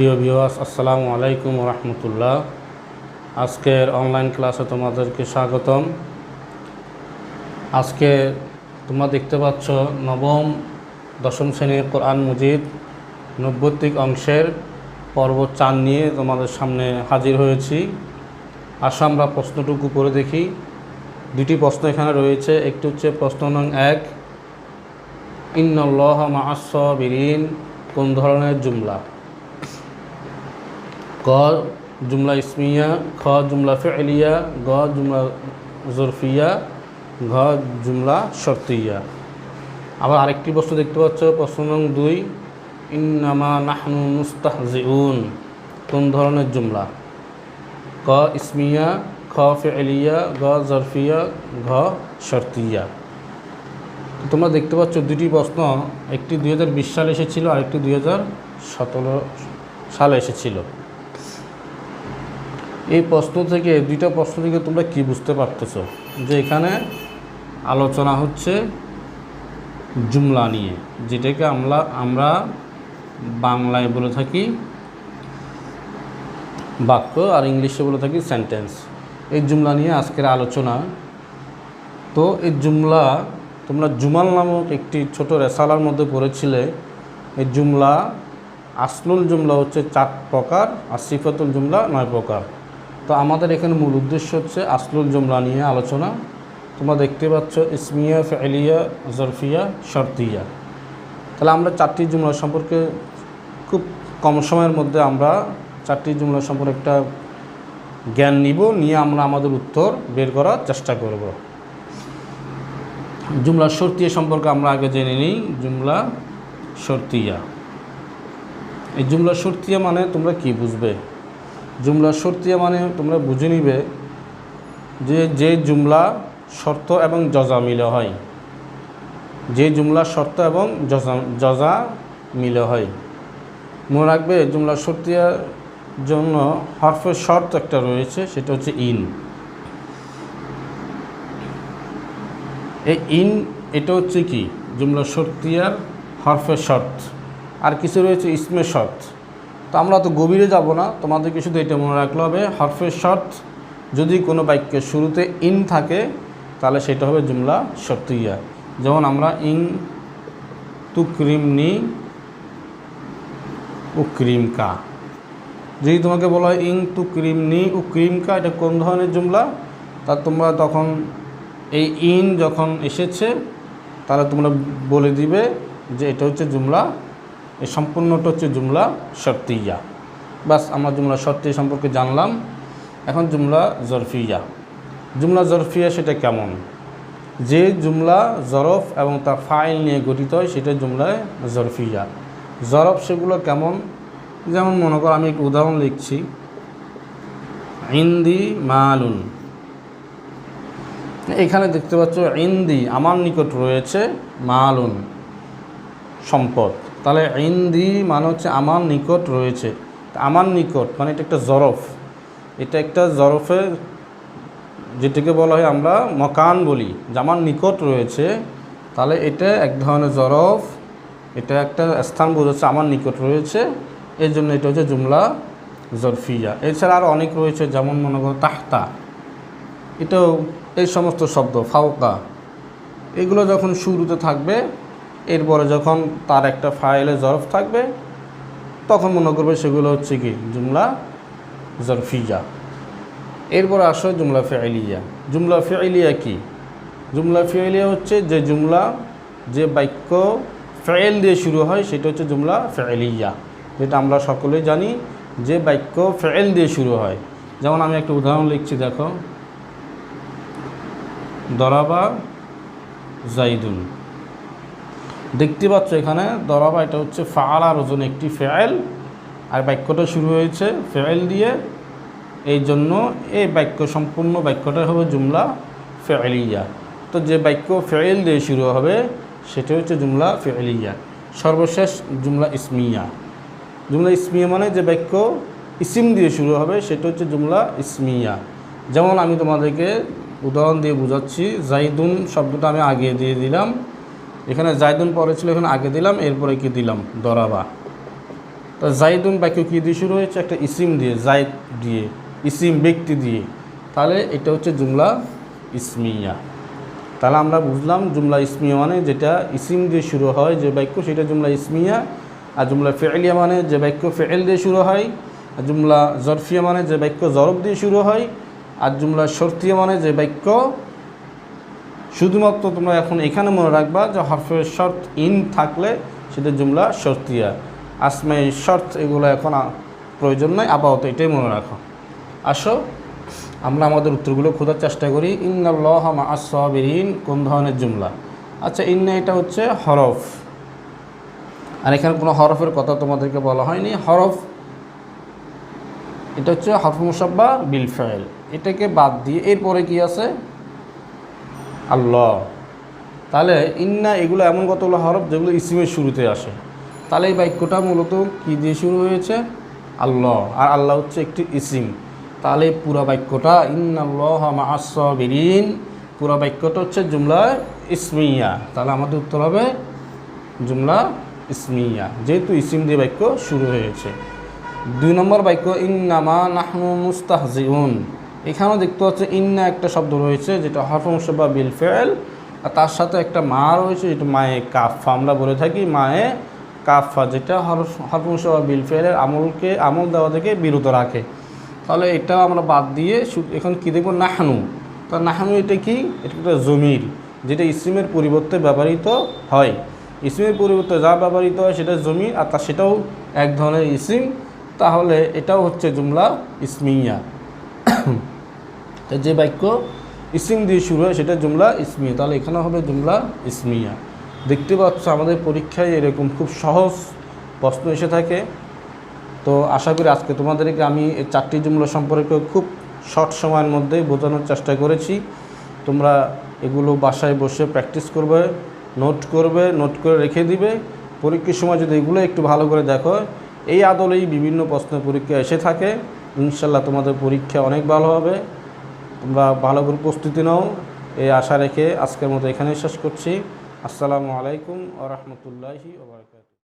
প্রিয় ভিউয়ার্স, আসসালামু আলাইকুম ওয়া রাহমাতুল্লাহ। আজকের অনলাইন ক্লাসে তোমাদেরকে স্বাগতম। আজকে তোমরা দেখতে পাচ্ছ নবম দশম শ্রেণীর কোরআন মজিদ নব্বতিক অংশের পর্ব 4 নিয়ে তোমাদের সামনে হাজির হয়েছি। আসো আমরা প্রশ্নটুকু করে দেখি। দুটি প্রশ্ন এখানে রয়েছে। একটি হচ্ছে প্রশ্ন নং 1, ইন্নাল্লাহা মা'আস সাবিরিন কোন ধরনের জুমলা? ক জুমলা ইসমিয়া, খ জুমলা ফি'লিয়া, গ জুমলা জরফিয়া, ঘ জুমলা শর্তিয়া। আবার আরেকটি প্রশ্ন দেখতে পাচ্ছ, প্রশ্ন নং 2, ইন্নামা নাহনু মুস্তাহজিউন কোন ধরনের জুমলা? ক ইসমিয়া, খ ফি'লিয়া, গ জরফিয়া, ঘ শর্তিয়া। তোমরা দেখতে পাচ্ছ দুটি প্রশ্ন, একটি 2020 সালে এসেছিল, আরেকটি 2017 সালে এসেছিল। এই প্রশ্ন থেকে দুইটা প্রশ্ন থেকে তোমরা কি বুঝতে পারতেছ? যে এখানে আলোচনা হচ্ছে জুমলা নিয়ে, যেটাকে আমরা বাংলায় বলে থাকি বাক্য, আর ইংলিশে বলে থাকি সেন্টেন্স। এই জুমলা নিয়ে আজকের আলোচনা। তো এই জুমলা তোমরা জুমাল নামক একটি ছোট রেসালার মধ্যে পড়েছিলে। এই জুমলা আসলুল জুমলা হচ্ছে 4 প্রকার, আর সিফাতুল জুমলা 9 প্রকার। তো আমাদের এখানে মূল উদ্দেশ্য হচ্ছে আসলুল জুমলা নিয়ে আলোচনা। তোমরা দেখতে পাচ্ছ ইসমিয়া, ফি'লিয়া, জরফিয়া, শর্তিয়া। তাহলে আমরা 4টি জুমলা সম্পর্কে খুব কম সময়ের মধ্যে আমরা 4টি জুমলা সম্পর্কে একটা জ্ঞান নিয়ে আমরা আমাদের উত্তর বের করার চেষ্টা করব। জুমলা শর্তিয়া সম্পর্কে আমরা আগে জেনে নিই। জুমলা শর্তিয়া, এই জুমলা শর্তিয়া মানে তোমরা কি বুঝবে? জুমলা শর্তিয়া মানে তোমরা বুঝে নিবে যে জুমলা শর্ত এবং জজা মিলে হয়। যে জুমলা শর্ত এবং জজা মিলে হয়। মনে রাখবে জুমলা শর্তিয়ার জন্য হরফে শর্ত একটা রয়েছে, সেটা হচ্ছে ইন। এই ইন এটা হচ্ছে কি জুমলা শর্তিয়ার হরফে শর্ত। আর কিছু রয়েছে ইসমে শর্ত। তো আমরা তো গভীরে যাব না, তোমাদেরকে শুধু এটা মনে রাখলে হবে, হরফে শর্ত যদি কোনো বাক্যের শুরুতে ইন থাকে তাহলে সেটা হবে জুমলা শর্তিয়া। যেমন আমরা ইন তুকরিমনি উকরিমকা, যদি তোমাকে বলা হয় ইন তুকরিমনি উকরিমকা, এটা কোন ধরনের জুমলা? তা তোমরা তখন এই ইন যখন এসেছে তাহলে তোমরা বলে দিবে যে এটা হচ্ছে জুমলা, এই সম্পূর্ণটা হচ্ছে জুমলা শর্তিয়া। বাস আমরা জুমলা শর্তিয়া সম্পর্কে জানলাম। এখন জুমলা জরফিয়া। জুমলা জরফিয়া সেটা কেমন? যে জুমলা জরফ এবং তার ফাইল নিয়ে গঠিত হয় সেটা জুমলায় জরফিয়া। জরফ সেগুলো কেমন? যেমন মনে করো আমি একটু উদাহরণ লিখছি, ইন্দি মালুন। এখানে দেখতে পাচ্ছ ইন্দি আমার নিকট রয়েছে, মালুন সম্পদ। তাহলে ইন্দি মানে হচ্ছে আমার নিকট রয়েছে। আমার নিকট মানে এটা একটা জরফ, এটা একটা জরফের যেটাকে বলা হয় আমরা মকান বলি, যে আমার নিকট রয়েছে। তাহলে এটা এক ধরনের জরফ, এটা একটা স্থান বোঝাচ্ছে আমার নিকট রয়েছে, এই জন্য এটা হচ্ছে জুমলা জরফিয়া। এছাড়া আরও অনেক রয়েছে, যেমন মনে করো তাহতা, এটাও এই সমস্ত শব্দ, ফাওকা, এগুলো যখন শুরুতে থাকবে, এরপরে যখন তার একটা ফাইলে জরফ থাকবে তখন মনে করবে সেগুলো হচ্ছে কি জুমলা জরফিয়া। এরপরে আসো জুমলা ফি'লিয়া। জুমলা ফি'লিয়া কি? জুমলা ফি'লিয়া হচ্ছে যে জুমলা, যে বাক্য ফেল দিয়ে শুরু হয় সেটা হচ্ছে জুমলা ফি'লিয়া, যেটা আমরা সকলেই জানি যে বাক্য ফেল দিয়ে শুরু হয়। যেমন আমি একটা উদাহরণ লিখছি, দেখো, দরাবা জাইদুন। দেখতে পাচ্ছ এখানে দরাবা এটা হচ্ছে ফাআলার ওজন একটি ফেল, আর বাক্যটা শুরু হয়েছে ফেল দিয়ে, এই জন্য এই বাক্য সম্পূর্ণ বাক্যটা হবে জুমলা ফি'লিয়া। তো যে বাক্য ফেল দিয়ে শুরু হবে সেটা হচ্ছে জুমলা ফি'লিয়া। সর্বশেষ জুমলা ইসমিয়া। জুমলা ইসমিয়া মানে যে বাক্য ইসিম দিয়ে শুরু হবে সেটা হচ্ছে জুমলা ইসমিয়া। যেমন আমি তোমাদেরকে উদাহরণ দিয়ে বোঝাচ্ছি, জাইদুন শব্দটা আমি আগে দিয়ে দিলাম, এখানে জাইদুন পরে ছিল, এখানে আগে দিলাম, এরপরে কি দিলাম? দরাবা। তো জাইদুন বাক্য কী দিয়ে শুরু হয়েছে? একটা ইসিম দিয়ে, জাইদ দিয়ে, ইসিম ব্যক্তি দিয়ে, তাহলে এটা হচ্ছে জুমলা ইসমিয়া। তাহলে আমরা বুঝলাম জুমলা ইসমিয়া মানে যেটা ইসিম দিয়ে শুরু হয় যে বাক্য সেটা জুমলা ইসমিয়া, আর জুমলা ফেলিয়া মানে যে বাক্য ফেল দিয়ে শুরু হয়, আর জুমলা জরফিয়া মানে যে বাক্য জরফ দিয়ে শুরু হয়, আর জুমলা শর্তিয়া মানে যে বাক্য শুধুমাত্র তোমরা এখন এখানে মনে রাখবা যে হরফে শর্ত ইন থাকলে সেটা জুমলা শর্তিয়া। আসমাই শর্ত এগুলো এখন প্রয়োজন নয়, আপাতত এটাই মনে রাখো। আসো আমরা আমাদের উত্তরগুলো খোঁজার চেষ্টা করি। ইন্নাল্লাহা মা'আস সাবিরিন কোন ধরনের জুমলা? আচ্ছা, ইন্না এটা হচ্ছে হরফ, আর এখানে কোনো হরফের কথা তোমাদেরকে বলা হয়নি। হরফ এটা হচ্ছে হরফ মুসাব্বা বিল ফাইল, এটাকে বাদ দিয়ে এরপরে কি আছে? আল্লাহ। তাহলে ইন্না এগুলো এমন কতগুলো হরফ যেগুলো ইসিমের শুরুতে আসে। তাহলে এই বাক্যটা মূলত কী দিয়ে শুরু হয়েছে? আল্লাহ, আর আল্লাহ হচ্ছে একটি ইসিম। তাহলে পুরা বাক্যটা ইন্নাল্লাহা মা'আস সাবিরিন, পুরা বাক্যটা হচ্ছে জুমলা ইসমিয়া। তাহলে আমাদের উত্তর হবে জুমলা ইসমিয়া, যেহেতু ইসিম দিয়ে বাক্য শুরু হয়েছে। 2 নম্বর বাক্য ইন্নামা নাহনু মুস্তাহজিউন। এখানেও দেখতে পাচ্ছি ইন্না একটা শব্দ রয়েছে যেটা হরফ মুসাব্বা বিল ফাইল, আর তার সাথে একটা মা রয়েছে যেটা মায়ে কাফা। আমরা বলে থাকি মায়ে কাফা, যেটা হরফ মুসাব্বা বিল ফাইলের আমল দেওয়া থেকে বিরত রাখে। তাহলে এটাও আমরা বাদ দিয়ে এখন কী দেখব? নাহনু। তো নাহনু এটা কি? এটা একটা জমির, যেটা ইসিমের পরিবর্তে ব্যবহৃত হয়। ইসিমের পরিবর্তে যা ব্যবহৃত হয় সেটা জমির, আর সেটাও এক ধরনের ইসিম। তাহলে এটাও হচ্ছে জুমলা ইসমিয়া। যে বাক্য ইসিম দিয়ে শুরু হয় সেটা জুমলা ইসমিয়া, তাহলে এখানে হবে জুমলা ইসমিয়া। দেখতে পাচ্ছ আমাদের পরীক্ষায় এরকম খুব সহজ প্রশ্ন এসে থাকে। তো আশা করি আজকে তোমাদেরকে আমি এই 4টি জুমলা সম্পর্কে খুব শর্ট সময়ের মধ্যেই বোঝানোর চেষ্টা করেছি। তোমরা এগুলো বাসায় বসে প্র্যাকটিস করবে, নোট করে রেখে দিবে। পরীক্ষার সময় যদি এগুলো একটু ভালো করে দেখো, এই আদলেই বিভিন্ন প্রশ্ন পরীক্ষা এসে থাকে। ইনশাল্লাহ তোমাদের পরীক্ষা অনেক ভালো হবে। তোমরা ভালো করে প্রস্তুতি নাও, এই আশা রেখে আজকের মতো এখানেই শেষ করছি। আসসালামু আলাইকুম ওয়া রাহমাতুল্লাহি ওয়া বারাকাতুহু।